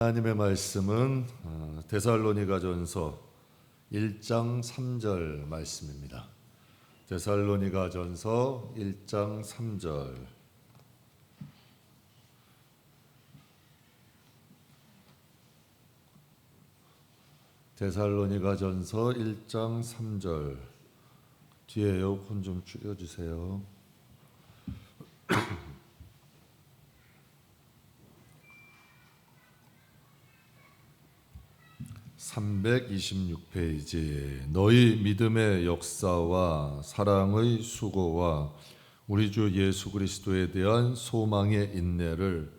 하나님의 말씀은 데살로니가전서 1장 3절 말씀입니다. 데살로니가전서 1장 3절. 데살로니가전서 1장 3절. 뒤에 에어컨 좀 줄여주세요. 326페이지. 너희 믿음의 역사와 사랑의 수고와 우리 주 예수 그리스도에 대한 소망의 인내를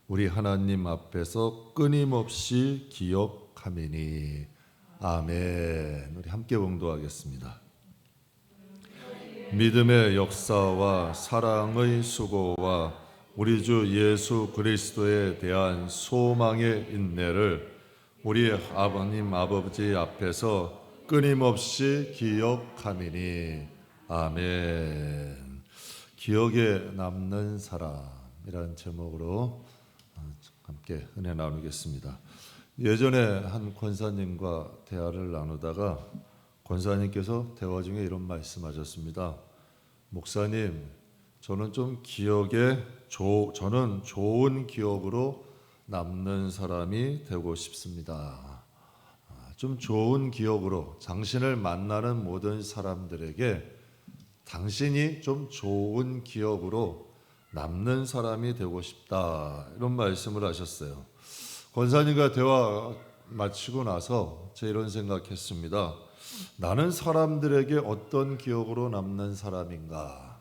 우리 하나님 앞에서 끊임없이 기억하미니. 아멘. 우리 함께 봉독하겠습니다. 믿음의 역사와 사랑의 수고와 우리 주 예수 그리스도에 대한 소망의 인내를 우리 아버님 아버지 앞에서 끊임없이 기억하미니. 아멘. 기억에 남는 사람이라는 제목으로 함께 은혜 나누겠습니다. 예전에 한 권사님과 대화를 나누다가 권사님께서 대화 중에 이런 말씀하셨습니다. 목사님, 저는 좀 저는 좋은 기억으로 남는 사람이 되고 싶습니다. 좀 좋은 기억으로 당신을 만나는 모든 사람들에게 당신이 좀 좋은 기억으로 남는 사람이 되고 싶다. 이런 말씀을 하셨어요. 권사님과 대화 마치고 나서 제가 이런 생각했습니다. 나는 사람들에게 어떤 기억으로 남는 사람인가?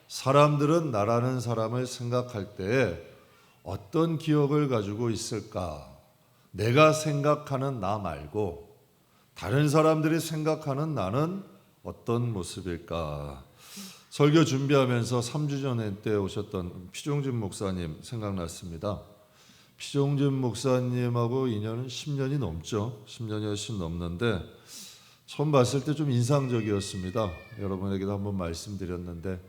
사람들은 나라는 사람을 생각할 때에 어떤 기억을 가지고 있을까? 내가 생각하는 나 말고 다른 사람들이 생각하는 나는 어떤 모습일까? 설교 준비하면서 3주년 때 오셨던 피종진 목사님 생각났습니다. 피종진 목사님하고 인연은 10년이 넘죠. 10년이 훨씬 넘는데 처음 봤을 때 좀 인상적이었습니다. 여러분에게도 한번 말씀드렸는데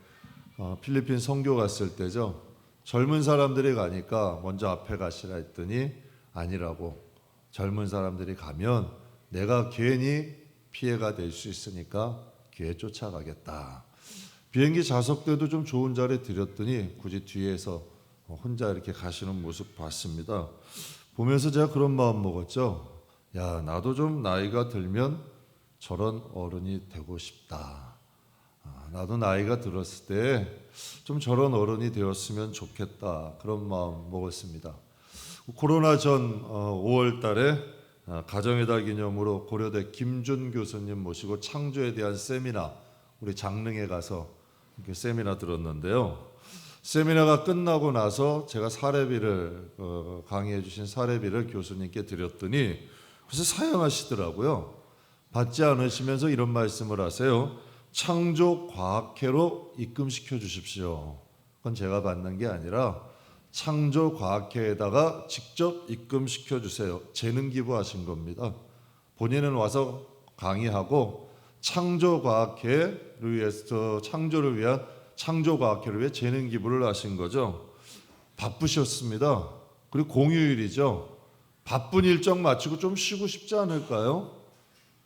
필리핀 선교 갔을 때죠. 젊은 사람들이 가니까 먼저 앞에 가시라 했더니 아니라고, 젊은 사람들이 가면 내가 괜히 피해가 될 수 있으니까 뒤에 쫓아가겠다. 비행기 좌석대도 좀 좋은 자리에 들였더니 굳이 뒤에서 혼자 이렇게 가시는 모습 봤습니다. 보면서 제가 그런 마음 먹었죠. 야, 나도 좀 나이가 들면 저런 어른이 되고 싶다. 나도 나이가 들었을 때 좀 저런 어른이 되었으면 좋겠다. 그런 마음 먹었습니다. 코로나 전 5월 달에 가정의 달 기념으로 고려대 김준 교수님 모시고 창조에 대한 세미나, 우리 장릉에 가서 이렇게 세미나 들었는데요. 세미나가 끝나고 나서 제가 사례비를 강의해 주신 사례비를 교수님께 드렸더니 그래서 사양하시더라고요. 받지 않으시면서 이런 말씀을 하세요. 창조과학회로 입금시켜 주십시오. 그건 제가 받는 게 아니라 창조과학회에다가 직접 입금시켜 주세요. 재능 기부하신 겁니다. 본인은 와서 강의하고 창조과학회를 위해서, 창조를 위한 창조과학회를 위해 재능 기부를 하신 거죠. 바쁘셨습니다. 그리고 공휴일이죠. 바쁜 일정 마치고 좀 쉬고 싶지 않을까요?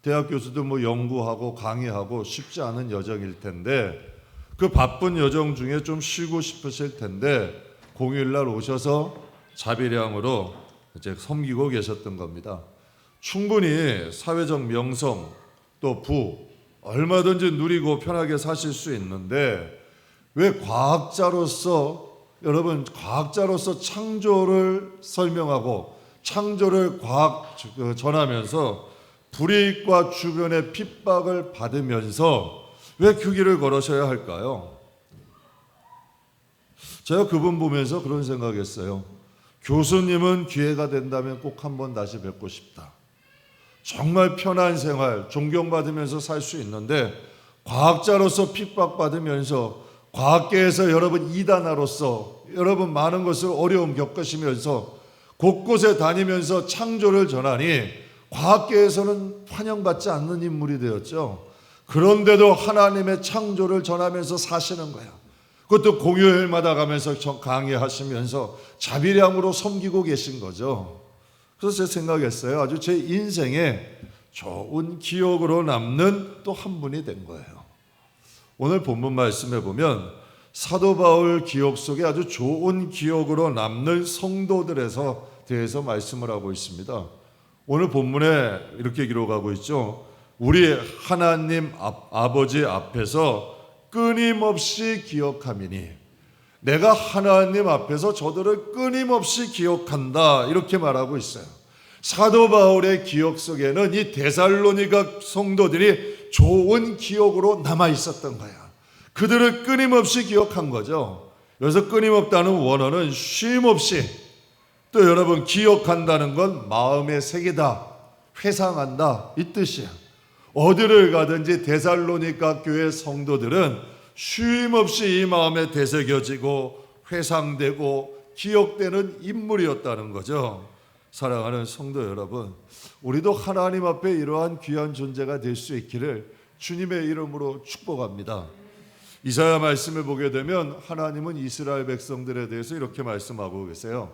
대학 교수도 연구하고 강의하고 쉽지 않은 여정일 텐데 그 바쁜 여정 중에 좀 쉬고 싶으실 텐데 공휴일날 오셔서 자비량으로 이제 섬기고 계셨던 겁니다. 충분히 사회적 명성 또 부 얼마든지 누리고 편하게 사실 수 있는데 왜 과학자로서 창조를 설명하고 창조를 전하면서 불이익과 주변의 핍박을 받으면서 왜 그 길을 걸으셔야 할까요? 제가 그분 보면서 그런 생각했어요. 교수님은 기회가 된다면 꼭 한번 다시 뵙고 싶다. 정말 편한 생활, 존경받으면서 살 수 있는데 과학자로서 핍박받으면서 과학계에서 여러분 이단아로서 여러분 많은 것을 어려움 겪으시면서 곳곳에 다니면서 창조를 전하니 과학계에서는 환영받지 않는 인물이 되었죠. 그런데도 하나님의 창조를 전하면서 사시는 거야. 그것도 공휴일마다 가면서 강의하시면서 자비량으로 섬기고 계신 거죠. 그래서 제가 생각했어요. 아주 제 인생에 좋은 기억으로 남는 또 한 분이 된 거예요. 오늘 본문 말씀에 보면 사도 바울 기억 속에 아주 좋은 기억으로 남는 성도들에서 대해서 말씀을 하고 있습니다. 오늘 본문에 이렇게 기록하고 있죠. 우리 하나님 아버지 앞에서 끊임없이 기억함이니, 내가 하나님 앞에서 저들을 끊임없이 기억한다, 이렇게 말하고 있어요. 사도 바울의 기억 속에는 이 데살로니가 성도들이 좋은 기억으로 남아 있었던 거야. 그들을 끊임없이 기억한 거죠. 여기서 끊임없다는 원어는 쉼없이, 또 여러분 기억한다는 건 마음의 색이다, 회상한다, 이 뜻이야. 어디를 가든지 데살로니가 교회 성도들은 쉼없이 이 마음에 되새겨지고 회상되고 기억되는 인물이었다는 거죠. 사랑하는 성도 여러분, 우리도 하나님 앞에 이러한 귀한 존재가 될 수 있기를 주님의 이름으로 축복합니다. 이사야 말씀을 보게 되면 하나님은 이스라엘 백성들에 대해서 이렇게 말씀하고 계세요.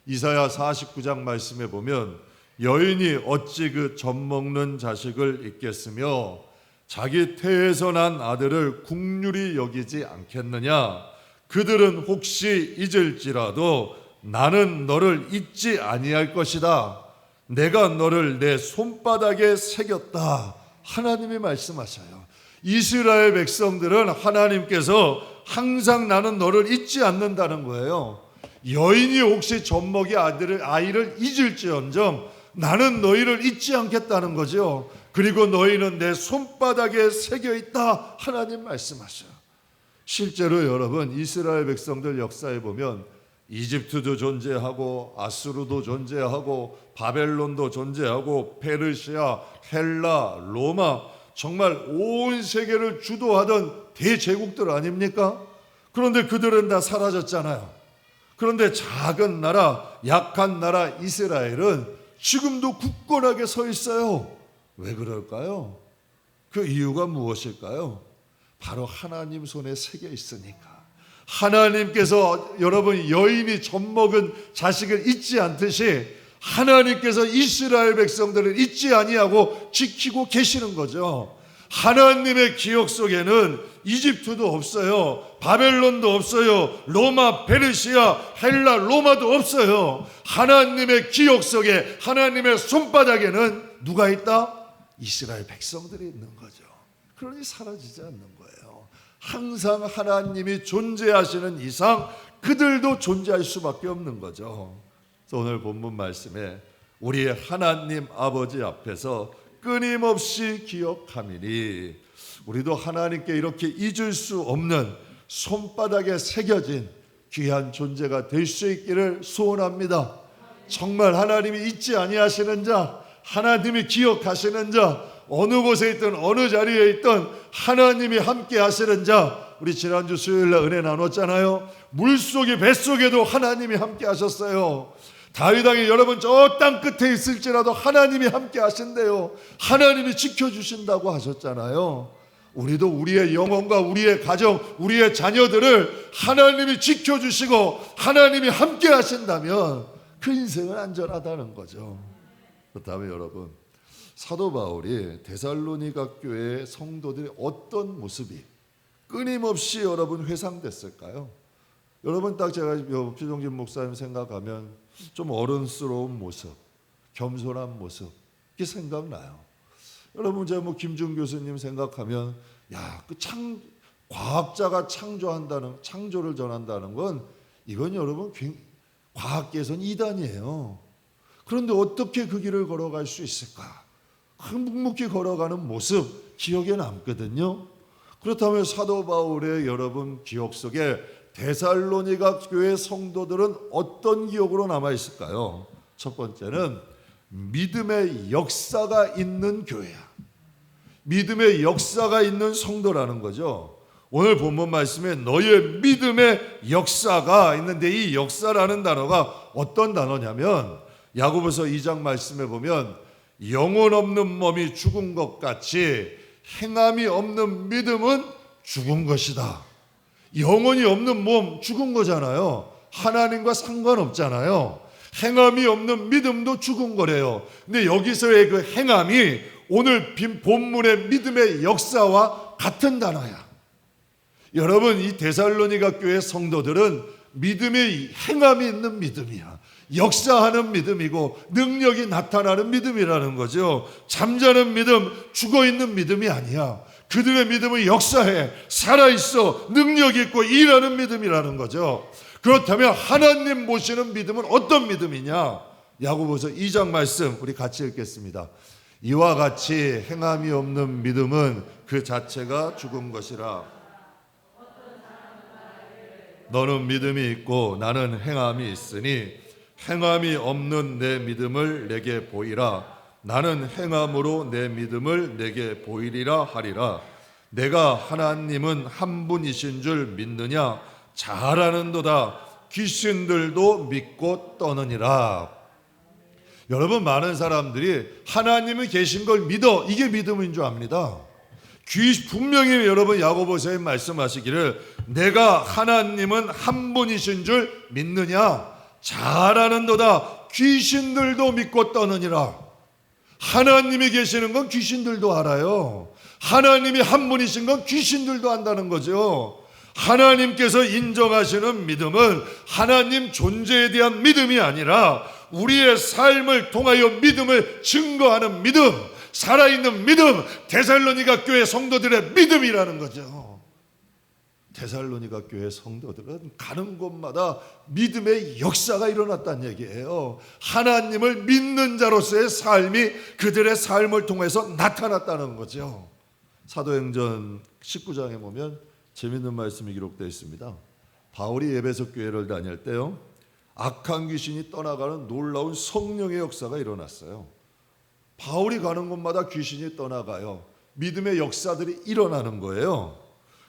이사야 49장 말씀에 보면 여인이 어찌 그 젖먹는 자식을 잊겠으며 자기 태에서 난 아들을 국률이 여기지 않겠느냐. 그들은 혹시 잊을지라도 나는 너를 잊지 아니할 것이다. 내가 너를 내 손바닥에 새겼다. 하나님이 말씀하셔요. 이스라엘 백성들은 하나님께서 항상 나는 너를 잊지 않는다는 거예요. 여인이 혹시 젖먹이 아이를 잊을지언정 나는 너희를 잊지 않겠다는 거죠. 그리고 너희는 내 손바닥에 새겨 있다. 하나님 말씀하셔요. 실제로 여러분, 이스라엘 백성들 역사에 보면 이집트도 존재하고 아수르도 존재하고 바벨론도 존재하고 페르시아, 헬라, 로마, 정말 온 세계를 주도하던 대제국들 아닙니까? 그런데 그들은 다 사라졌잖아요. 그런데 작은 나라, 약한 나라 이스라엘은 지금도 굳건하게 서 있어요. 왜 그럴까요? 그 이유가 무엇일까요? 바로 하나님 손에 새겨 있으니까. 하나님께서 여러분 여인이 젖먹은 자식을 잊지 않듯이 하나님께서 이스라엘 백성들을 잊지 아니하고 지키고 계시는 거죠. 하나님의 기억 속에는 이집트도 없어요. 바벨론도 없어요. 로마, 페르시아, 헬라, 로마도 없어요. 하나님의 기억 속에, 하나님의 손바닥에는 누가 있다? 이스라엘 백성들이 있는 거죠. 그러니 사라지지 않는 거예요. 항상 하나님이 존재하시는 이상 그들도 존재할 수밖에 없는 거죠. 그래서 오늘 본문 말씀에 우리의 하나님 아버지 앞에서 끊임없이 기억함이니, 우리도 하나님께 이렇게 잊을 수 없는 손바닥에 새겨진 귀한 존재가 될 수 있기를 소원합니다. 정말 하나님이 잊지 아니하시는 자, 하나님이 기억하시는 자, 어느 곳에 있든 어느 자리에 있든 하나님이 함께 하시는 자, 우리 지난주 수요일날 은혜 나눴잖아요. 물속에 뱃속에도 하나님이 함께 하셨어요. 다윗 왕이 여러분 저 땅 끝에 있을지라도 하나님이 함께 하신대요. 하나님이 지켜주신다고 하셨잖아요. 우리도 우리의 영혼과 우리의 가정, 우리의 자녀들을 하나님이 지켜주시고 하나님이 함께 하신다면 그 인생은 안전하다는 거죠. 그렇다면 여러분, 사도 바울이 데살로니가 교회의 성도들의 어떤 모습이 끊임없이 여러분 회상됐을까요? 여러분 딱 제가 표정진 목사님 생각하면 좀 어른스러운 모습, 겸손한 모습, 이게 생각나요. 여러분 제가 김준 교수님 생각하면 과학자가 창조를 전한다는 건 이건 여러분 과학계에서는 이단이에요. 그런데 어떻게 그 길을 걸어갈 수 있을까? 묵묵히 걸어가는 모습 기억에 남거든요. 그렇다면 사도 바울의 여러분 기억 속에 데살로니가 교회 성도들은 어떤 기억으로 남아 있을까요? 첫 번째는 믿음의 역사가 있는 교회야. 믿음의 역사가 있는 성도라는 거죠. 오늘 본문 말씀에 너의 믿음의 역사가 있는데, 이 역사라는 단어가 어떤 단어냐면 야고보서 2장 말씀에 보면 영혼 없는 몸이 죽은 것 같이 행함이 없는 믿음은 죽은 것이다. 영혼이 없는 몸 죽은 거잖아요. 하나님과 상관없잖아요. 행함이 없는 믿음도 죽은 거래요. 근데 여기서의 그 행함이 오늘 본문의 믿음의 역사와 같은 단어야. 여러분, 이 데살로니가 교회 성도들은 믿음의 행함이 있는 믿음이야. 역사하는 믿음이고 능력이 나타나는 믿음이라는 거죠. 잠자는 믿음, 죽어있는 믿음이 아니야. 그들의 믿음은 역사해, 살아있어, 능력이 있고 일하는 믿음이라는 거죠. 그렇다면 하나님 보시는 믿음은 어떤 믿음이냐? 야고보서 2장 말씀 우리 같이 읽겠습니다. 이와 같이 행함이 없는 믿음은 그 자체가 죽은 것이라. 너는 믿음이 있고 나는 행함이 있으니 행함이 없는 내 믿음을 내게 보이라. 나는 행함으로 내 믿음을 내게 보이리라 하리라. 내가 하나님은 한 분이신 줄 믿느냐? 잘 아는도다. 귀신들도 믿고 떠느니라. 여러분, 많은 사람들이 하나님이 계신 걸 믿어, 이게 믿음인 줄 압니다. 분명히 여러분 야고보서에 말씀하시기를 내가 하나님은 한 분이신 줄 믿느냐? 잘 아는도다. 귀신들도 믿고 떠느니라. 하나님이 계시는 건 귀신들도 알아요. 하나님이 한 분이신 건 귀신들도 안다는 거죠. 하나님께서 인정하시는 믿음은 하나님 존재에 대한 믿음이 아니라 우리의 삶을 통하여 믿음을 증거하는 믿음, 살아있는 믿음, 데살로니가 교회 성도들의 믿음이라는 거죠. 데살로니가 교회 성도들은 가는 곳마다 믿음의 역사가 일어났다는 얘기예요. 하나님을 믿는 자로서의 삶이 그들의 삶을 통해서 나타났다는 거죠. 사도행전 19장에 보면 재밌는 말씀이 기록되어 있습니다. 바울이 에베소 교회를 다닐 때요, 악한 귀신이 떠나가는 놀라운 성령의 역사가 일어났어요. 바울이 가는 곳마다 귀신이 떠나가요. 믿음의 역사들이 일어나는 거예요.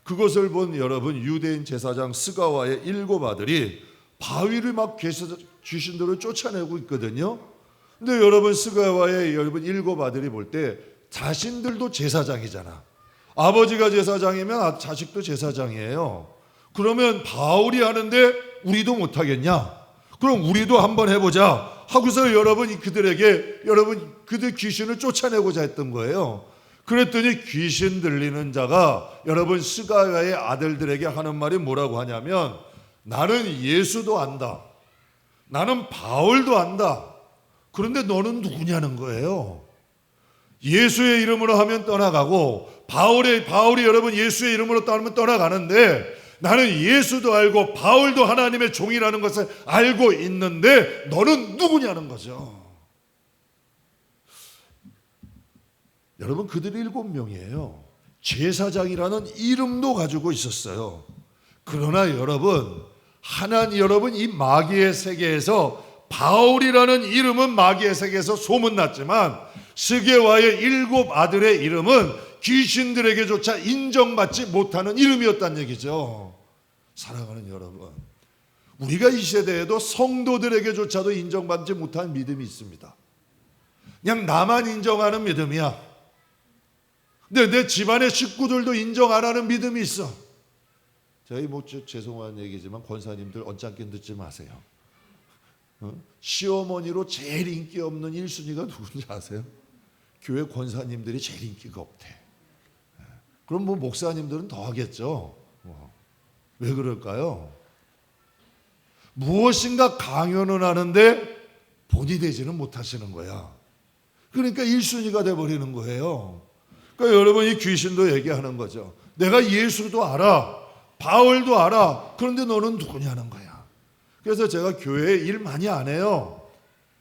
그것을 본 여러분 유대인 제사장 스가와의 7 아들이 바위를 막 귀신들을 쫓아내고 있거든요. 근데 여러분 스가와의 7 아들이 볼 때 자신들도 제사장이잖아. 아버지가 제사장이면 자식도 제사장이에요. 그러면 바울이 하는데 우리도 못하겠냐? 그럼 우리도 한번 해보자 하고서 여러분 그들에게 그들 귀신을 쫓아내고자 했던 거예요. 그랬더니 귀신 들리는 자가 여러분 스가야의 아들들에게 하는 말이 뭐라고 하냐면 나는 예수도 안다. 나는 바울도 안다. 그런데 너는 누구냐는 거예요. 예수의 이름으로 하면 떠나가고 바울이 여러분 예수의 이름으로 하면 떠나가는데 나는 예수도 알고 바울도 하나님의 종이라는 것을 알고 있는데 너는 누구냐는 거죠. 여러분 그들이 7명이에요. 제사장이라는 이름도 가지고 있었어요. 그러나 여러분 이 마귀의 세계에서 바울이라는 이름은 마귀의 세계에서 소문났지만 스게와의 7 아들의 이름은 귀신들에게조차 인정받지 못하는 이름이었다는 얘기죠. 사랑하는 여러분, 우리가 이 세대에도 성도들에게조차도 인정받지 못한 믿음이 있습니다. 그냥 나만 인정하는 믿음이야. 근데 내 집안의 식구들도 인정 안 하는 믿음이 있어. 저희 죄송한 얘기지만 권사님들 언짢게 듣지 마세요. 시어머니로 제일 인기 없는 1순위가 누군지 아세요? 교회 권사님들이 제일 인기가 없대. 그럼 목사님들은 더 하겠죠. 왜 그럴까요? 무엇인가 강요는 하는데 본이 되지는 못하시는 거야. 그러니까 1순위가 돼버리는 거예요. 그러니까 여러분 이 귀신도 얘기하는 거죠. 내가 예수도 알아, 바울도 알아. 그런데 너는 누구냐는 거야. 그래서 제가 교회에 일 많이 안 해요.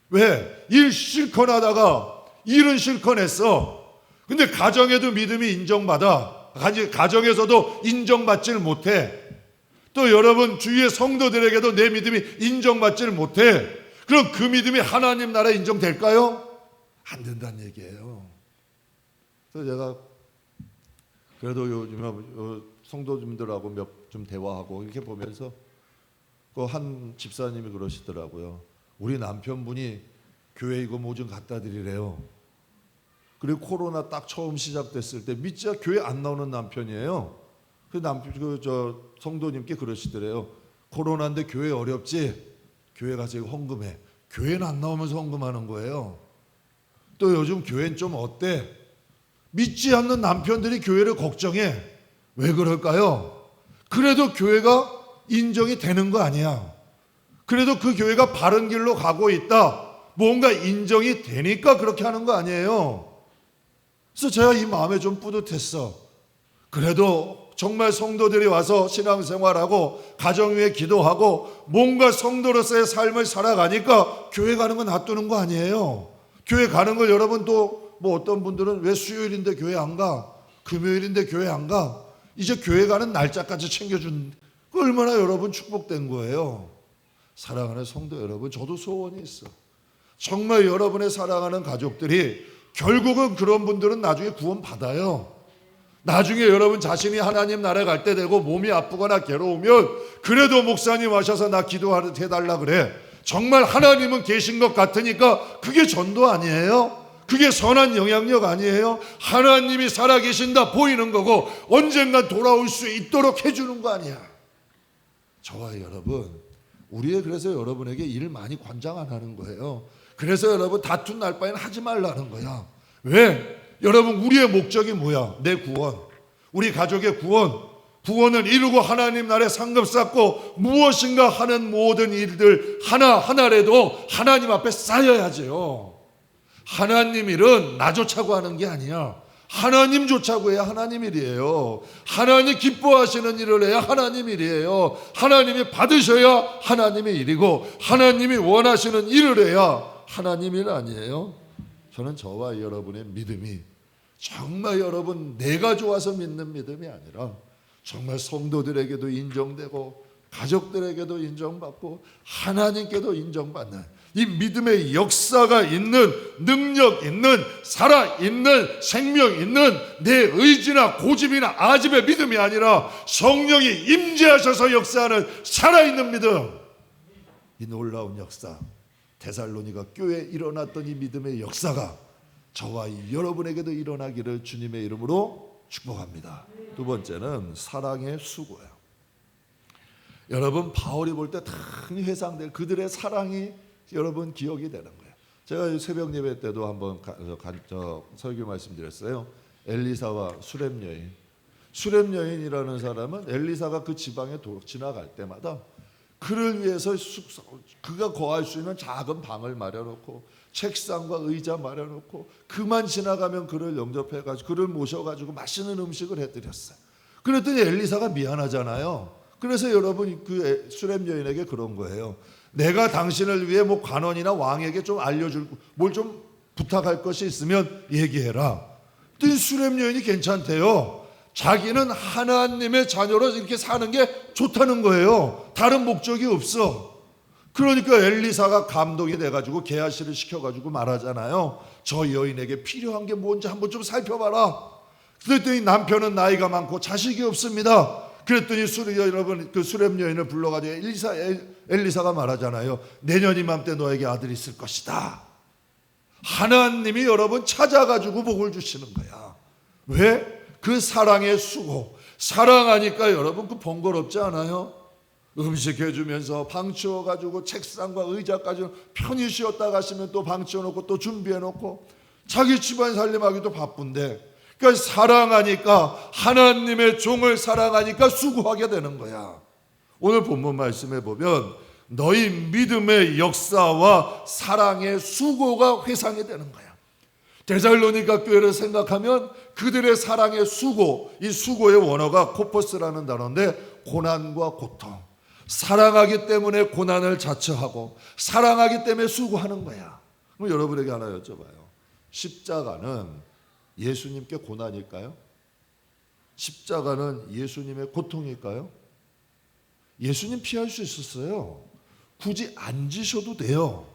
왜? 일 실컷 하다가 일은 실컷 했어. 근데 가정에도 믿음이 인정받아. 가정에서도 인정받지를 못해. 또 여러분 주위의 성도들에게도 내 믿음이 인정받지를 못해. 그럼 그 믿음이 하나님 나라에 인정될까요? 안 된다는 얘기예요. 그래서 제가 그래도 요즘 성도님들하고 좀 대화하고 이렇게 보면서 그 한 집사님이 그러시더라고요. 우리 남편분이 교회 이거 뭐 좀 갖다 드리래요. 그리고 코로나 딱 처음 시작됐을 때 믿자 교회 안 나오는 남편이에요. 성도님께 그러시더래요. 코로나인데 교회 어렵지? 교회 가서 이거 헌금해. 교회는 안 나오면서 헌금하는 거예요. 또 요즘 교회는 좀 어때? 믿지 않는 남편들이 교회를 걱정해. 왜 그럴까요? 그래도 교회가 인정이 되는 거 아니야. 그래도 그 교회가 바른 길로 가고 있다. 뭔가 인정이 되니까 그렇게 하는 거 아니에요. 그래서 제가 이 마음에 좀 뿌듯했어. 그래도 정말 성도들이 와서 신앙생활하고 가정 위에 기도하고 뭔가 성도로서의 삶을 살아가니까 교회 가는 거 놔두는 거 아니에요. 교회 가는 걸 여러분 또 뭐 어떤 분들은 왜 수요일인데 교회 안 가? 금요일인데 교회 안 가? 이제 교회 가는 날짜까지 챙겨준 그 얼마나 여러분 축복된 거예요. 사랑하는 성도 여러분, 저도 소원이 있어. 정말 여러분의 사랑하는 가족들이 결국은 그런 분들은 나중에 구원 받아요. 나중에 여러분 자신이 하나님 나라에 갈 때 되고 몸이 아프거나 괴로우면 그래도 목사님 와셔서 나 기도해달라 그래. 정말 하나님은 계신 것 같으니까 그게 전도 아니에요? 그게 선한 영향력 아니에요? 하나님이 살아계신다 보이는 거고 언젠간 돌아올 수 있도록 해주는 거 아니야. 저와 여러분, 그래서 여러분에게 일 많이 권장 안 하는 거예요. 그래서 여러분 다툰 날 바에는 하지 말라는 거야. 왜? 여러분 우리의 목적이 뭐야? 내 구원, 우리 가족의 구원을 이루고 하나님 나라에 상급 쌓고 무엇인가 하는 모든 일들 하나하나라도 하나님 앞에 쌓여야죠. 하나님 일은 나 좋자고 하는 게 아니야. 하나님 좋자고 해야 하나님 일이에요. 하나님 기뻐하시는 일을 해야 하나님 일이에요. 하나님이 받으셔야 하나님의 일이고 하나님이 원하시는 일을 해야 하나님 일 아니에요. 저는 저와 여러분의 믿음이 정말 여러분 내가 좋아서 믿는 믿음이 아니라 정말 성도들에게도 인정되고 가족들에게도 인정받고 하나님께도 인정받는 이 믿음의 역사가 있는, 능력 있는, 살아있는, 생명 있는 내 의지나 고집이나 아집의 믿음이 아니라 성령이 임재하셔서 역사하는 살아있는 믿음. 이 놀라운 역사, 데살로니가 교회에 일어났던 이 믿음의 역사가 저와 여러분에게도 일어나기를 주님의 이름으로 축복합니다. 두 번째는 사랑의 수고예요. 여러분 바울이 볼 때 다 회상될 그들의 사랑이 여러분 기억이 되는 거예요. 제가 새벽 예배 때도 한번 설교 말씀드렸어요. 엘리사와 수렙 여인. 수렙 여인이라는 사람은 엘리사가 그 지방에 지나갈 때마다 그를 위해서 그가 거할 수 있는 작은 방을 마련놓고 책상과 의자 마련놓고 그만 지나가면 그를 영접해가지고 그를 모셔가지고 맛있는 음식을 해드렸어요. 그랬더니 엘리사가 미안하잖아요. 그래서 여러분 그 수렙 여인에게 그런 거예요. 내가 당신을 위해 뭐 관원이나 왕에게 좀 알려줄 뭘 좀 부탁할 것이 있으면 얘기해라. 그랬더니 수렙 여인이 괜찮대요. 자기는 하나님의 자녀로 이렇게 사는 게 좋다는 거예요. 다른 목적이 없어. 그러니까 엘리사가 감동이 돼가지고 게하시를 시켜가지고 말하잖아요. 저 여인에게 필요한 게 뭔지 한번 좀 살펴봐라. 그랬더니 남편은 나이가 많고 자식이 없습니다. 그랬더니 여러분 그 수렙 여인을 불러가지고 엘리사가 말하잖아요. 내년 이맘때 너에게 아들이 있을 것이다. 하나님이 여러분 찾아가지고 복을 주시는 거야. 왜? 그 사랑의 수고. 사랑하니까 여러분 그 번거롭지 않아요? 음식 해주면서 방 치워가지고 책상과 의자까지 편히 쉬었다 가시면 또 방 치워놓고 또 준비해놓고 자기 집안 살림하기도 바쁜데 그러니까 사랑하니까 하나님의 종을 사랑하니까 수고하게 되는 거야. 오늘 본문 말씀에 보면 너희 믿음의 역사와 사랑의 수고가 회상이 되는 거야. 데살로니가 교회를 생각하면 그들의 사랑의 수고, 이 수고의 원어가 코퍼스라는 단어인데 고난과 고통, 사랑하기 때문에 고난을 자처하고 사랑하기 때문에 수고하는 거야. 그럼 여러분에게 하나 여쭤봐요. 십자가는 예수님께 고난일까요? 십자가는 예수님의 고통일까요? 예수님 피할 수 있었어요. 굳이 안 지셔도 돼요.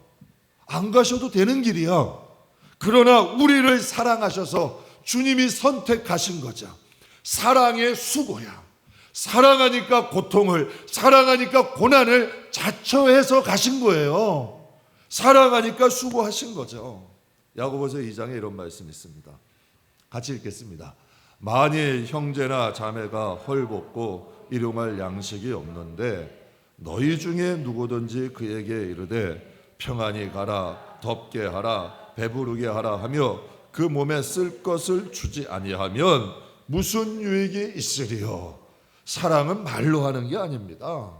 안 가셔도 되는 길이야. 그러나 우리를 사랑하셔서 주님이 선택하신 거죠. 사랑의 수고야. 사랑하니까 고통을, 사랑하니까 고난을 자처해서 가신 거예요. 사랑하니까 수고하신 거죠. 야고보서 2장에 이런 말씀이 있습니다. 같이 읽겠습니다. 만일 형제나 자매가 헐벗고 일용할 양식이 없는데 너희 중에 누구든지 그에게 이르되 평안히 가라, 덥게 하라, 배부르게 하라 하며 그 몸에 쓸 것을 주지 아니하면 무슨 유익이 있으리요. 사랑은 말로 하는 게 아닙니다.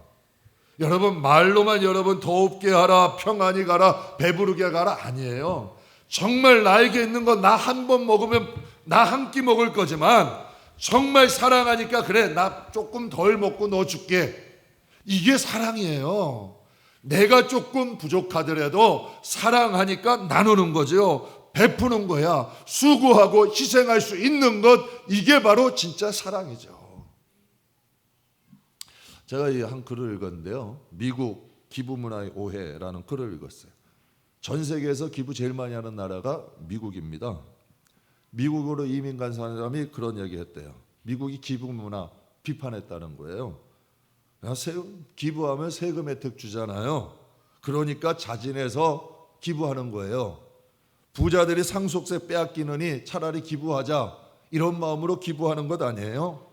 여러분, 말로만 여러분 덥게 하라, 평안히 가라, 배부르게 가라 아니에요. 정말 나에게 있는 거 나 한 번 먹으면 나 한 끼 먹을 거지만 정말 사랑하니까 그래 나 조금 덜 먹고 너 줄게. 이게 사랑이에요. 내가 조금 부족하더라도 사랑하니까 나누는 거죠. 베푸는 거야. 수고하고 희생할 수 있는 것, 이게 바로 진짜 사랑이죠. 제가 이 한 글을 읽었는데요. 미국 기부문화의 오해라는 글을 읽었어요. 전 세계에서 기부 제일 많이 하는 나라가 미국입니다. 미국으로 이민 간 사람이 그런 얘기했대요. 미국이 기부문화 비판했다는 거예요. 기부하면 세금 혜택 주잖아요. 그러니까 자진해서 기부하는 거예요. 부자들이 상속세 빼앗기느니 차라리 기부하자, 이런 마음으로 기부하는 것 아니에요?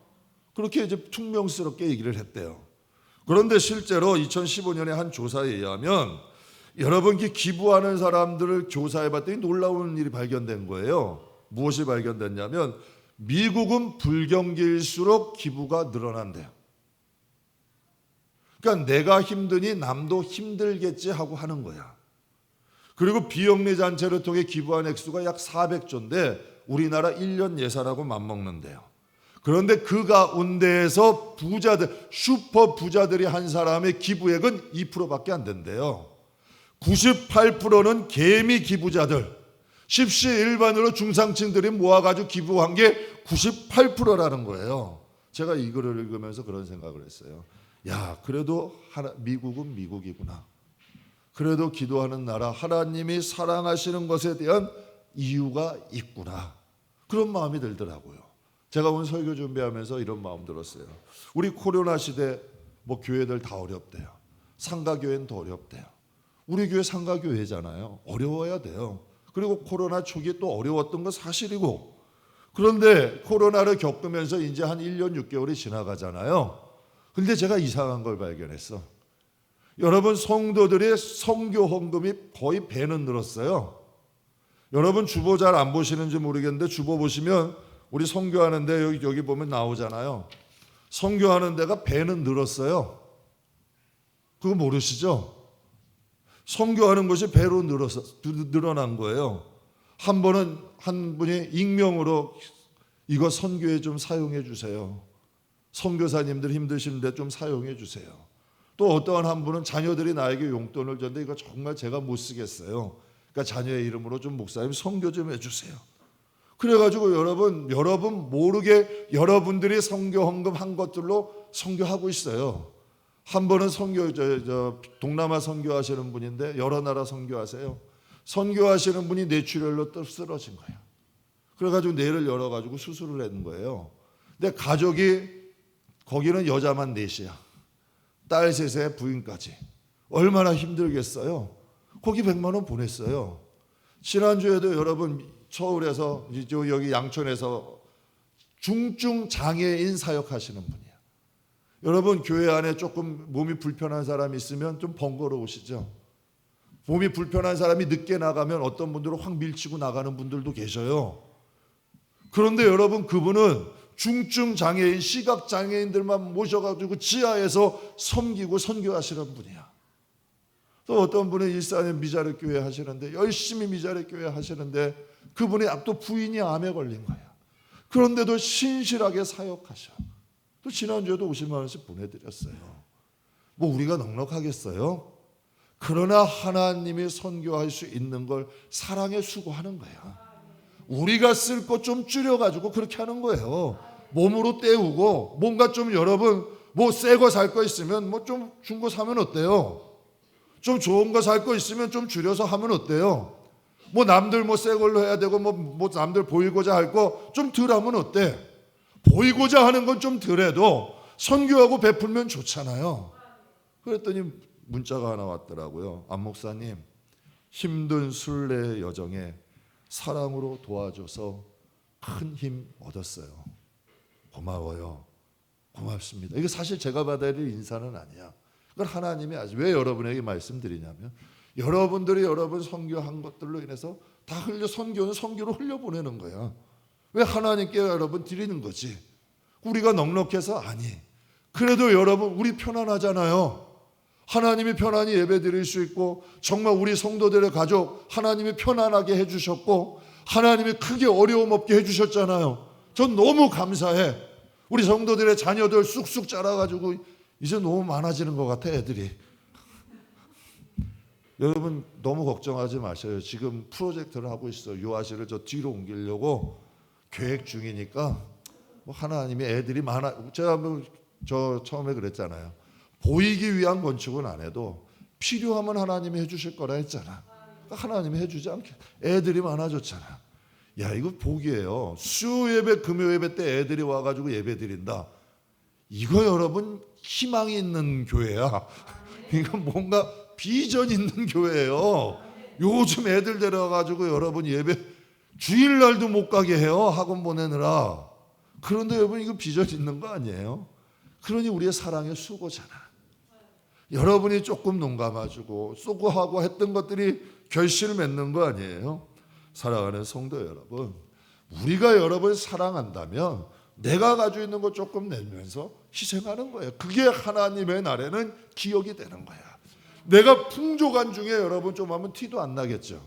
그렇게 이제 퉁명스럽게 얘기를 했대요. 그런데 실제로 2015년에 한 조사에 의하면 여러분 기부하는 사람들을 조사해 봤더니 놀라운 일이 발견된 거예요. 무엇이 발견됐냐면 미국은 불경기일수록 기부가 늘어난대요. 그러니까 내가 힘드니 남도 힘들겠지 하고 하는 거야. 그리고 비영리 단체를 통해 기부한 액수가 약 400조인데 우리나라 1년 예산하고 맞먹는데요. 그런데 그 가운데에서 부자들, 슈퍼 부자들이 한 사람의 기부액은 2%밖에 안 된대요. 98%는 개미 기부자들, 십시일반으로 중상층들이 모아가지고 기부한 게 98%라는 거예요. 제가 이 글을 읽으면서 그런 생각을 했어요. 야, 그래도 미국은 미국이구나. 그래도 기도하는 나라, 하나님이 사랑하시는 것에 대한 이유가 있구나. 그런 마음이 들더라고요. 제가 오늘 설교 준비하면서 이런 마음 들었어요. 우리 코로나 시대 뭐 교회들 다 어렵대요. 상가교회는 더 어렵대요. 우리 교회 상가교회잖아요. 어려워야 돼요. 그리고 코로나 초기에 또 어려웠던 건 사실이고, 그런데 코로나를 겪으면서 이제 한 1년 6개월이 지나가잖아요. 근데 제가 이상한 걸 발견했어. 여러분, 성도들의 선교 헌금이 거의 배는 늘었어요. 여러분 주보 잘 안 보시는지 모르겠는데 주보 보시면 우리 선교하는데 여기 보면 나오잖아요. 선교하는 데가 배는 늘었어요. 그거 모르시죠? 선교하는 것이 배로 늘어난 거예요. 한 번은 한 분이 익명으로 이거 선교에 좀 사용해 주세요. 선교사님들 힘드신데 좀 사용해 주세요. 또 어떠한 한 분은 자녀들이 나에게 용돈을 줬는데 이거 정말 제가 못 쓰겠어요. 그러니까 자녀의 이름으로 좀 목사님 선교 좀 해주세요. 그래가지고 여러분 모르게 여러분들이 선교 헌금 한 것들로 선교하고 있어요. 한 번은 동남아 선교하시는 분인데 여러 나라 선교하세요. 선교하시는 분이 뇌출혈로 또 쓰러진 거예요. 그래가지고 뇌를 열어가지고 수술을 했는 거예요. 근데 가족이 거기는 여자만 넷이야. 딸 셋에 부인까지. 얼마나 힘들겠어요. 거기 100만 원 보냈어요. 지난주에도 여러분 서울에서 여기 양천에서 중증 장애인 사역하시는 분이에요. 여러분 교회 안에 조금 몸이 불편한 사람이 있으면 좀 번거로우시죠. 몸이 불편한 사람이 늦게 나가면 어떤 분들은 확 밀치고 나가는 분들도 계셔요. 그런데 여러분 그분은 중증 장애인, 시각 장애인들만 모셔가지고 지하에서 섬기고 선교하시는 분이야. 또 어떤 분은 일산에 미자립 교회 하시는데 열심히 미자립 교회 하시는데 그분이 또 부인이 암에 걸린 거야. 그런데도 신실하게 사역하셔. 또 지난주에도 50만 원씩 보내드렸어요. 뭐 우리가 넉넉하겠어요? 그러나 하나님이 선교할 수 있는 걸 사랑에 수고하는 거야. 우리가 쓸 것 좀 줄여가지고 그렇게 하는 거예요. 몸으로 때우고 뭔가 좀 여러분 뭐 새 거 살 거 있으면 뭐 좀 준 거 사면 어때요? 좀 좋은 거 살 거 있으면 좀 줄여서 하면 어때요? 뭐 남들 뭐 새 걸로 해야 되고 뭐 남들 보이고자 할 거 좀 덜 하면 어때? 보이고자 하는 건 좀 덜해도 선교하고 베풀면 좋잖아요. 그랬더니 문자가 하나 왔더라고요. 안 목사님, 힘든 순례 여정에 사랑으로 도와줘서 큰 힘 얻었어요. 고마워요. 고맙습니다. 이거 사실 제가 받아야 될 인사는 아니야. 그걸 하나님이 아주 왜 여러분에게 말씀드리냐면 여러분들이 여러분 선교한 것들로 인해서 다 선교는 선교로 흘려보내는 거야. 왜? 하나님께 여러분 드리는 거지. 우리가 넉넉해서 아니. 그래도 여러분 우리 편안하잖아요. 하나님이 편안히 예배 드릴 수 있고 정말 우리 성도들의 가족 하나님이 편안하게 해주셨고 하나님이 크게 어려움 없게 해주셨잖아요. 전 너무 감사해. 우리 성도들의 자녀들 쑥쑥 자라가지고 이제 너무 많아지는 것 같아 애들이. 여러분 너무 걱정하지 마셔요. 지금 프로젝트를 하고 있어요. 요아시를 저 뒤로 옮기려고 계획 중이니까 뭐 하나님이 애들이 많아. 제가 저 처음에 그랬잖아요. 보이기 위한 건축은 안 해도 필요하면 하나님이 해주실 거라 했잖아. 하나님이 해주지 않게 애들이 많아졌잖아. 야 이거 복이에요. 수요예배 금요예배 때 애들이 와가지고 예배 드린다. 이거 여러분 희망이 있는 교회야. 이거 뭔가 비전 있는 교회예요. 요즘 애들 데려가지고 여러분 예배 주일날도 못 가게 해요. 학원 보내느라. 그런데 여러분 이거 비전 있는 거 아니에요? 그러니 우리의 사랑의 수고잖아. 여러분이 조금 눈 감아주고 수고하고 했던 것들이 결실을 맺는 거 아니에요? 사랑하는 성도 여러분, 우리가 여러분을 사랑한다면 내가 가지고 있는 거 조금 내면서 희생하는 거예요. 그게 하나님의 날에는 기억이 되는 거야. 내가 풍족한 중에 여러분 좀 하면 티도 안 나겠죠.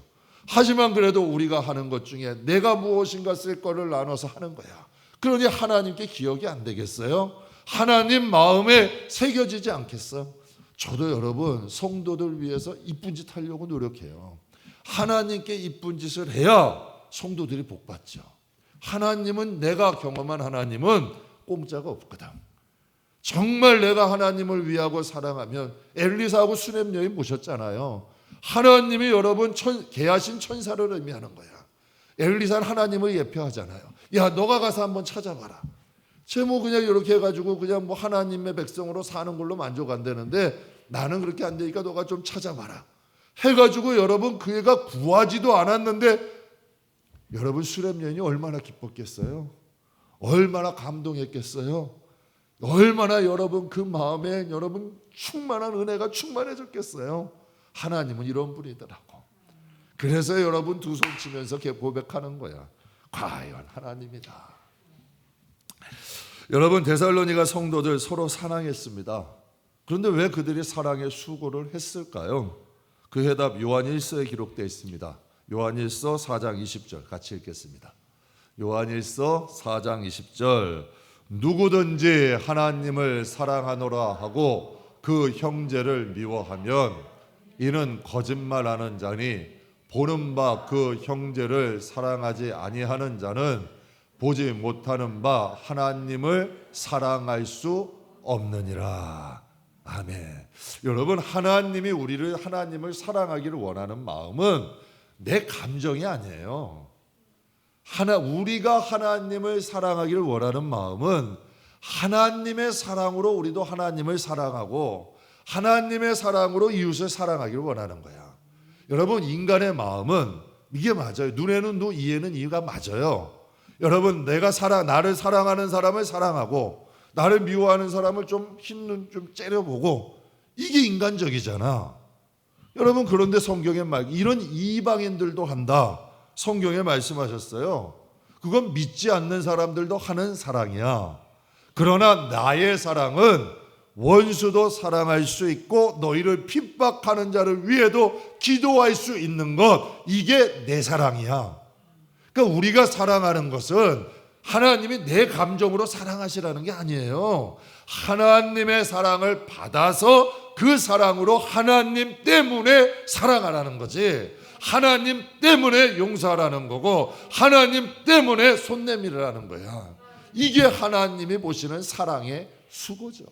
하지만 그래도 우리가 하는 것 중에 내가 무엇인가 쓸 거를 나눠서 하는 거야. 그러니 하나님께 기억이 안 되겠어요? 하나님 마음에 새겨지지 않겠어? 저도 여러분 성도들 위해서 이쁜 짓 하려고 노력해요. 하나님께 이쁜 짓을 해야 성도들이 복 받죠. 하나님은 내가 경험한 하나님은 공짜가 없거든. 정말 내가 하나님을 위하고 사랑하면 엘리사하고 수넴 여인 보셨잖아요. 하나님이 여러분 계하신 천사를 의미하는 거야. 엘리사는 하나님을 예표하잖아요. 야 너가 가서 한번 찾아봐라. 쟤 그냥 이렇게 해가지고 그냥 하나님의 백성으로 사는 걸로 만족한다는데 나는 그렇게 안 되니까 너가 좀 찾아봐라 해가지고 여러분 그 애가 구하지도 않았는데 여러분 수렘 여인이 얼마나 기뻤겠어요? 얼마나 감동했겠어요? 얼마나 여러분 그 마음에 여러분 충만한 은혜가 충만해졌겠어요? 하나님은 이런 분이더라고. 그래서 여러분 두 손 치면서 고백하는 거야. 과연 하나님이다. 여러분 데살로니가 성도들 서로 사랑했습니다. 그런데 왜 그들이 사랑의 수고를 했을까요? 그 해답 요한 1서에 기록되어 있습니다. 요한 1서 4장 20절 같이 읽겠습니다. 요한 1서 4장 20절 누구든지 하나님을 사랑하노라 하고 그 형제를 미워하면 이는 거짓말하는 자니 보는 바 그 형제를 사랑하지 아니하는 자는 보지 못하는 바 하나님을 사랑할 수 없느니라. 아멘. 여러분 하나님이 하나님을 사랑하기를 원하는 마음은 내 감정이 아니에요. 우리가 하나님을 사랑하기를 원하는 마음은 하나님의 사랑으로 우리도 하나님을 사랑하고 하나님의 사랑으로 이웃을 사랑하기를 원하는 거야. 여러분 인간의 마음은 이게 맞아요. 눈에는 눈, 이에는 이가 맞아요. 여러분 나를 사랑하는 사람을 사랑하고 나를 미워하는 사람을 좀 흰눈 좀 째려보고 이게 인간적이잖아. 여러분 그런데 성경에 이런 이방인들도 한다. 성경에 말씀하셨어요. 그건 믿지 않는 사람들도 하는 사랑이야. 그러나 나의 사랑은 원수도 사랑할 수 있고 너희를 핍박하는 자를 위해도 기도할 수 있는 것, 이게 내 사랑이야. 그러니까 우리가 사랑하는 것은 하나님이 내 감정으로 사랑하시라는 게 아니에요. 하나님의 사랑을 받아서 그 사랑으로 하나님 때문에 사랑하라는 거지. 하나님 때문에 용서하라는 거고 하나님 때문에 손 내밀으라는 거야. 이게 하나님이 보시는 사랑의 수고죠.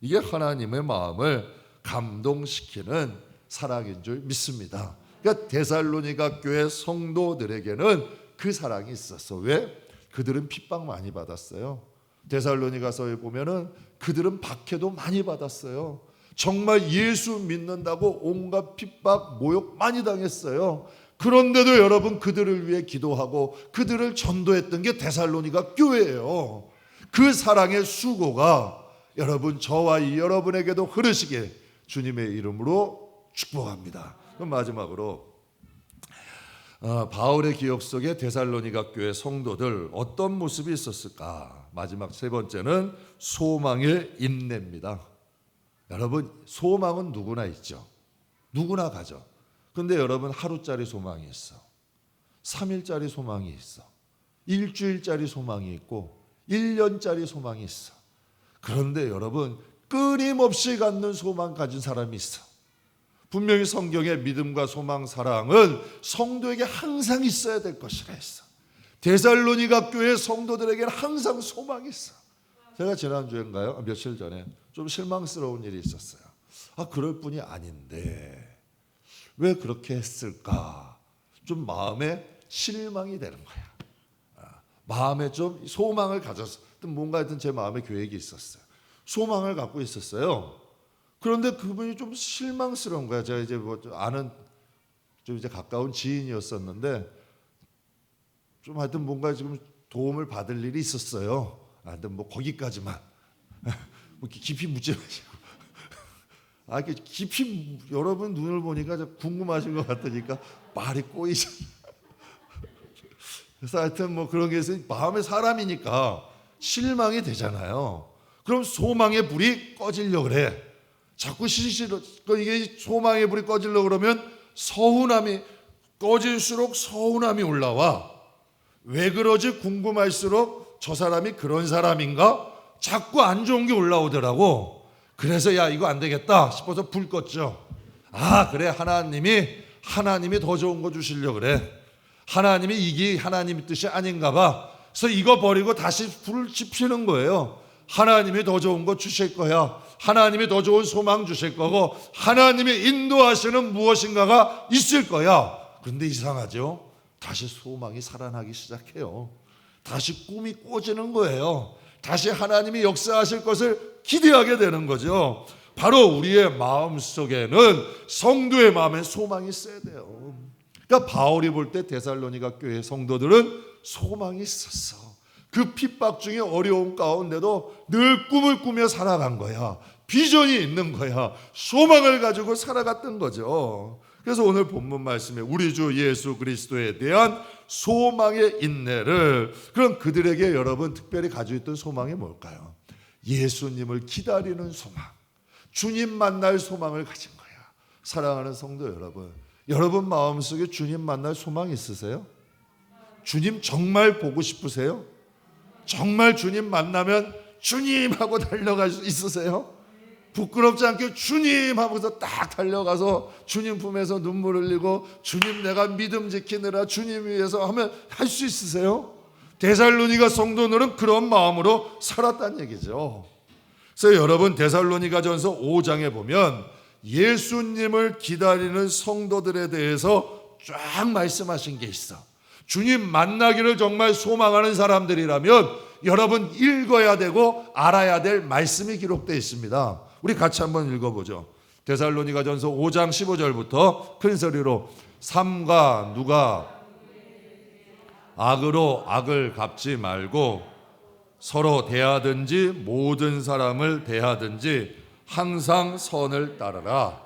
이게 하나님의 마음을 감동시키는 사랑인 줄 믿습니다. 그러니까 데살로니가 교회 성도들에게는 그 사랑이 있었어. 왜? 그들은 핍박 많이 받았어요. 데살로니가서에 보면은 그들은 박해도 많이 받았어요. 정말 예수 믿는다고 온갖 핍박, 모욕 많이 당했어요. 그런데도 여러분 그들을 위해 기도하고 그들을 전도했던 게 데살로니가 교회예요. 그 사랑의 수고가 여러분 저와 여러분에게도 흐르시게 주님의 이름으로 축복합니다. 그럼 마지막으로 바울의 기억 속에 데살로니가 교회 성도들 어떤 모습이 있었을까? 마지막 세 번째는 소망의 인내입니다. 여러분, 소망은 누구나 있죠. 누구나 가져. 근데 여러분, 하루짜리 소망이 있어. 3일짜리 소망이 있어. 일주일짜리 소망이 있고 1년짜리 소망이 있어. 그런데 여러분, 끊임없이 갖는 소망 가진 사람이 있어. 분명히 성경에 믿음과 소망, 사랑은 성도에게 항상 있어야 될 것이라 했어. 데살로니가 교회 성도들에게는 항상 소망이 있어. 제가 지난주인가요? 며칠 전에 좀 실망스러운 일이 있었어요. 그럴 뿐이 아닌데 왜 그렇게 했을까? 좀 마음에 실망이 되는 거야. 마음에 좀 소망을 가졌어. 뭔가 하여튼 제 마음에 계획이 있었어요. 소망을 갖고 있었어요. 그런데 그분이 좀 실망스러운 거야. 제가 이제 아는 좀 이제 가까운 지인이었었는데 좀 하여튼 뭔가 지금 도움을 받을 일이 있었어요. 하여튼 거기까지만. 깊이 묻지 마시고. 이렇게 깊이 여러분 눈을 보니까 궁금하신 것 같으니까 말이 꼬이잖아. 그래서 하여튼 그런 게 있어요. 마음의 사람이니까 실망이 되잖아요. 그럼 소망의 불이 꺼지려고 그래. 자꾸 이게 소망의 불이 꺼지려고 그러면 서운함이 꺼질수록 서운함이 올라와. 왜 그러지 궁금할수록 저 사람이 그런 사람인가? 자꾸 안 좋은 게 올라오더라고. 그래서 야, 이거 안 되겠다 싶어서 불 껐죠. 그래, 하나님이 더 좋은 거 주시려고 그래. 하나님이 이게 하나님의 뜻이 아닌가 봐. 그래서 이거 버리고 다시 불을 지피는 거예요. 하나님이 더 좋은 거 주실 거야. 하나님이 더 좋은 소망 주실 거고 하나님이 인도하시는 무엇인가가 있을 거야. 그런데 이상하죠? 다시 소망이 살아나기 시작해요. 다시 꿈이 꿔지는 거예요. 다시 하나님이 역사하실 것을 기대하게 되는 거죠. 바로 우리의 마음 속에는 성도의 마음에 소망이 있어야 돼요. 그러니까 바울이 볼 때 데살로니가 교회 성도들은 소망이 있었어. 그 핍박 중에 어려운 가운데도 늘 꿈을 꾸며 살아간 거야. 비전이 있는 거야. 소망을 가지고 살아갔던 거죠. 그래서 오늘 본문 말씀에 우리 주 예수 그리스도에 대한 소망의 인내를, 그럼 그들에게 여러분 특별히 가지고 있던 소망이 뭘까요? 예수님을 기다리는 소망, 주님 만날 소망을 가진 거야. 사랑하는 성도 여러분, 여러분 마음속에 주님 만날 소망 있으세요? 주님 정말 보고 싶으세요? 정말 주님 만나면 주님 하고 달려갈 수 있으세요? 부끄럽지 않게 주님 하고서 딱 달려가서 주님 품에서 눈물 흘리고 주님 내가 믿음 지키느라 주님 위해서 하면 할 수 있으세요? 데살로니가 성도들은 그런 마음으로 살았다는 얘기죠. 그래서 여러분 데살로니가전서 5장에 보면 예수님을 기다리는 성도들에 대해서 쫙 말씀하신 게 있어. 주님 만나기를 정말 소망하는 사람들이라면 여러분 읽어야 되고 알아야 될 말씀이 기록되어 있습니다. 우리 같이 한번 읽어보죠. 데살로니가전서 5장 15절부터 큰 소리로 삼가 누가 악으로 악을 갚지 말고 서로 대하든지 모든 사람을 대하든지 항상 선을 따르라.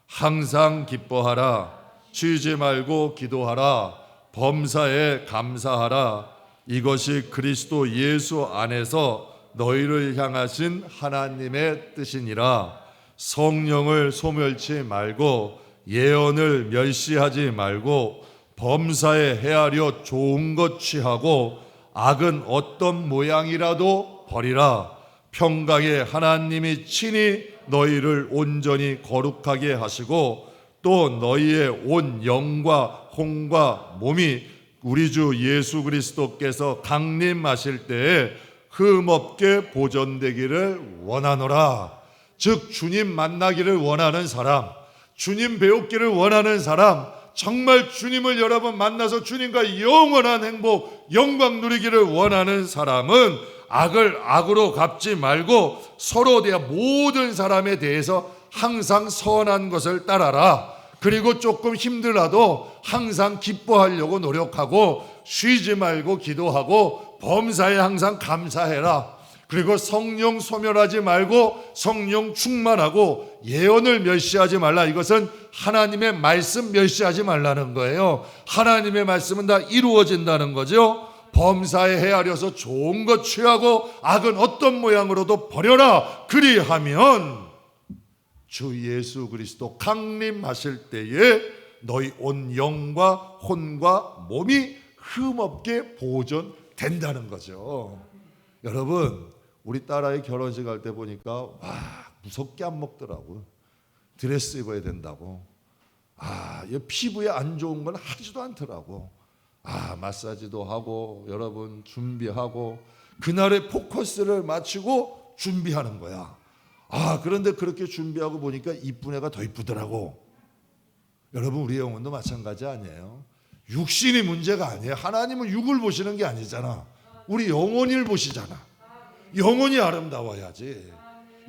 항상 기뻐하라. 쉬지 말고 기도하라. 범사에 감사하라. 이것이 그리스도 예수 안에서 너희를 향하신 하나님의 뜻이니라. 성령을 소멸치 말고 예언을 멸시하지 말고 범사에 헤아려 좋은 것 취하고 악은 어떤 모양이라도 버리라. 평강의 하나님이 친히 너희를 온전히 거룩하게 하시고 또 너희의 온 영과 혼과 몸이 우리 주 예수 그리스도께서 강림하실 때에 흠없게 보존되기를 원하노라. 즉 주님 만나기를 원하는 사람, 주님 배우기를 원하는 사람, 정말 주님을 여러분 만나서 주님과 영원한 행복, 영광 누리기를 원하는 사람은 악을 악으로 갚지 말고 서로 대해 모든 사람에 대해서 항상 선한 것을 따라라. 그리고 조금 힘들어도 항상 기뻐하려고 노력하고 쉬지 말고 기도하고 범사에 항상 감사해라. 그리고 성령 소멸하지 말고 성령 충만하고 예언을 멸시하지 말라. 이것은 하나님의 말씀 멸시하지 말라는 거예요. 하나님의 말씀은 다 이루어진다는 거죠. 범사에 헤아려서 좋은 것 취하고 악은 어떤 모양으로도 버려라. 그리하면 주 예수 그리스도 강림하실 때에 너희 온 영과 혼과 몸이 흠없게 보존된다는 거죠. 여러분, 우리 딸아이 결혼식 할 때 보니까 무섭게 안 먹더라고요. 드레스 입어야 된다고. 이 피부에 안 좋은 건 하지도 않더라고. 마사지도 하고 여러분 준비하고 그날의 포커스를 맞추고 준비하는 거야. 그런데 그렇게 준비하고 보니까 이쁜 애가 더 이쁘더라고. 여러분, 우리 영혼도 마찬가지 아니에요? 육신이 문제가 아니에요. 하나님은 육을 보시는 게 아니잖아. 우리 영혼을 보시잖아. 영혼이 아름다워야지.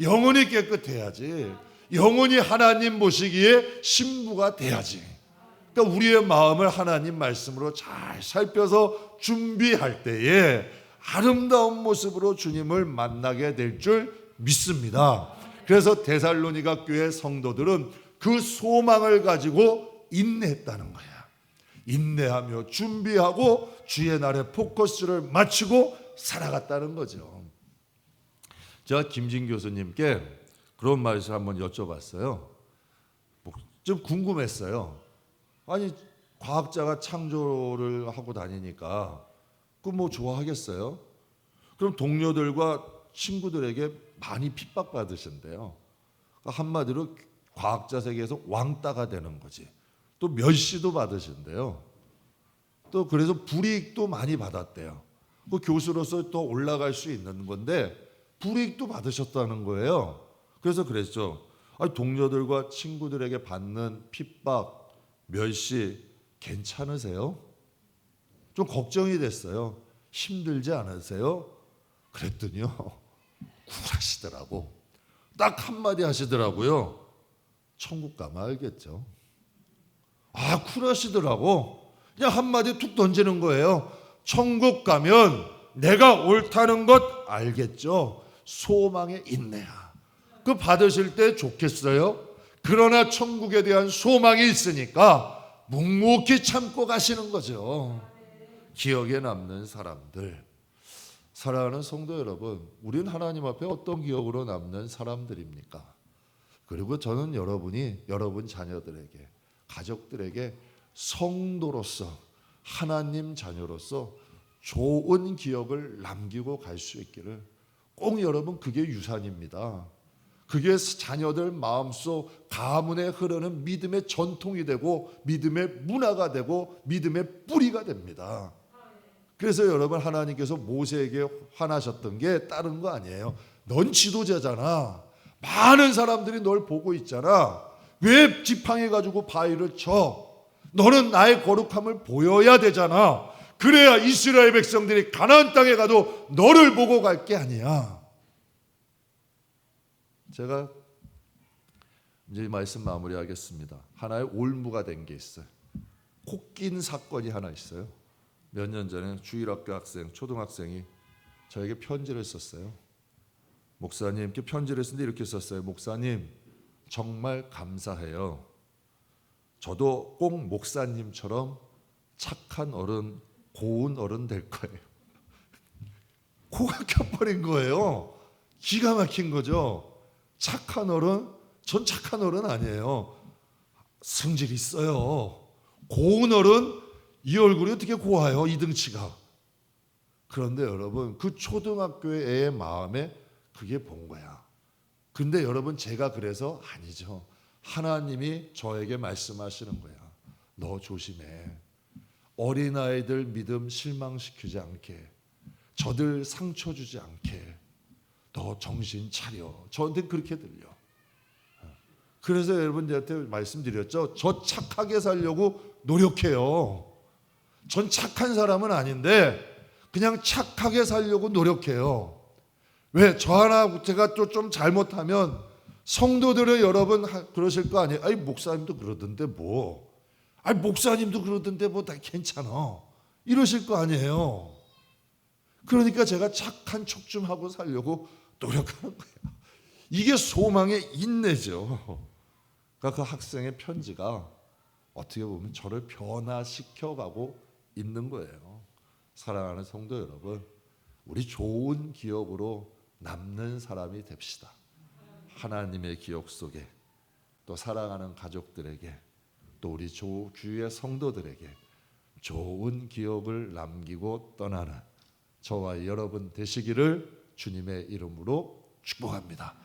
영혼이 깨끗해야지. 영혼이 하나님 보시기에 신부가 돼야지. 그러니까 우리의 마음을 하나님 말씀으로 잘 살펴서 준비할 때에 아름다운 모습으로 주님을 만나게 될 줄 믿습니다. 그래서 데살로니가 교회 성도들은 그 소망을 가지고 인내했다는 거야. 인내하며 준비하고 주의 날에 포커스를 맞추고 살아갔다는 거죠. 제가 김진 교수님께 그런 말을 한번 여쭤봤어요. 좀 궁금했어요. 아니, 과학자가 창조를 하고 다니니까 그 뭐 좋아하겠어요? 그럼 동료들과 친구들에게 많이 핍박받으신대요. 한마디로 과학자 세계에서 왕따가 되는 거지. 또 멸시도 받으신대요. 또 그래서 불이익도 많이 받았대요. 그 교수로서 또 올라갈 수 있는 건데 불이익도 받으셨다는 거예요. 그래서 그랬죠. 동료들과 친구들에게 받는 핍박, 멸시 괜찮으세요? 좀 걱정이 됐어요. 힘들지 않으세요? 그랬더니요, 쿨하시더라고. 딱 한마디 하시더라고요. 천국 가면 알겠죠. 쿨하시더라고. 그냥 한마디 툭 던지는 거예요. 천국 가면 내가 옳다는 것 알겠죠. 소망에 인내야. 그 받으실 때 좋겠어요? 그러나 천국에 대한 소망이 있으니까 묵묵히 참고 가시는 거죠. 기억에 남는 사람들. 사랑하는 성도 여러분, 우리는 하나님 앞에 어떤 기억으로 남는 사람들입니까? 그리고 저는 여러분이 여러분 자녀들에게, 가족들에게 성도로서, 하나님 자녀로서 좋은 기억을 남기고 갈 수 있기를, 꼭 여러분 그게 유산입니다. 그게 자녀들 마음속 가문에 흐르는 믿음의 전통이 되고 믿음의 문화가 되고 믿음의 뿌리가 됩니다. 그래서 여러분, 하나님께서 모세에게 화나셨던 게 다른 거 아니에요. 넌 지도자잖아. 많은 사람들이 널 보고 있잖아. 왜 지팡이 가지고 바위를 쳐? 너는 나의 거룩함을 보여야 되잖아. 그래야 이스라엘 백성들이 가나안 땅에 가도 너를 보고 갈 게 아니야. 제가 이제 말씀 마무리하겠습니다. 하나의 올무가 된 게 있어요. 코 낀 사건이 하나 있어요. 몇 년 전에 주일학교 학생, 초등학생이 저에게 편지를 썼어요. 목사님께 편지를 쓰는데 이렇게 썼어요. 목사님, 정말 감사해요. 저도 꼭 목사님처럼 착한 어른, 고운 어른 될 거예요. 코가 켜버린 거예요. 기가 막힌 거죠. 착한 어른? 전 착한 어른 아니에요. 성질 있어요. 고운 어른? 이 얼굴이 어떻게 고와요? 이 등치가. 그런데 여러분, 그 초등학교의 애의 마음에 그게 본 거야. 근데 여러분, 제가 그래서 아니죠. 하나님이 저에게 말씀하시는 거야. 너 조심해. 어린아이들 믿음 실망시키지 않게, 저들 상처 주지 않게 너 정신 차려. 저한테 그렇게 들려. 그래서 여러분들한테 말씀드렸죠. 저 착하게 살려고 노력해요. 전 착한 사람은 아닌데 그냥 착하게 살려고 노력해요. 왜? 저 하나 제가 또 좀 잘못하면 성도들은 여러분 그러실 거 아니에요. 아이, 목사님도 그러던데 뭐. 아이, 목사님도 그러던데 뭐 다 괜찮아. 이러실 거 아니에요. 그러니까 제가 착한 척 좀 하고 살려고 노력하는 거예요. 이게 소망의 인내죠. 그러니까 그 학생의 편지가 어떻게 보면 저를 변화시켜가고 있는 거예요. 사랑하는 성도 여러분, 우리 좋은 기억으로 남는 사람이 됩시다. 하나님의 기억 속에, 또 사랑하는 가족들에게, 또 우리 주위의 성도들에게 좋은 기억을 남기고 떠나는 저와 여러분 되시기를 주님의 이름으로 축복합니다.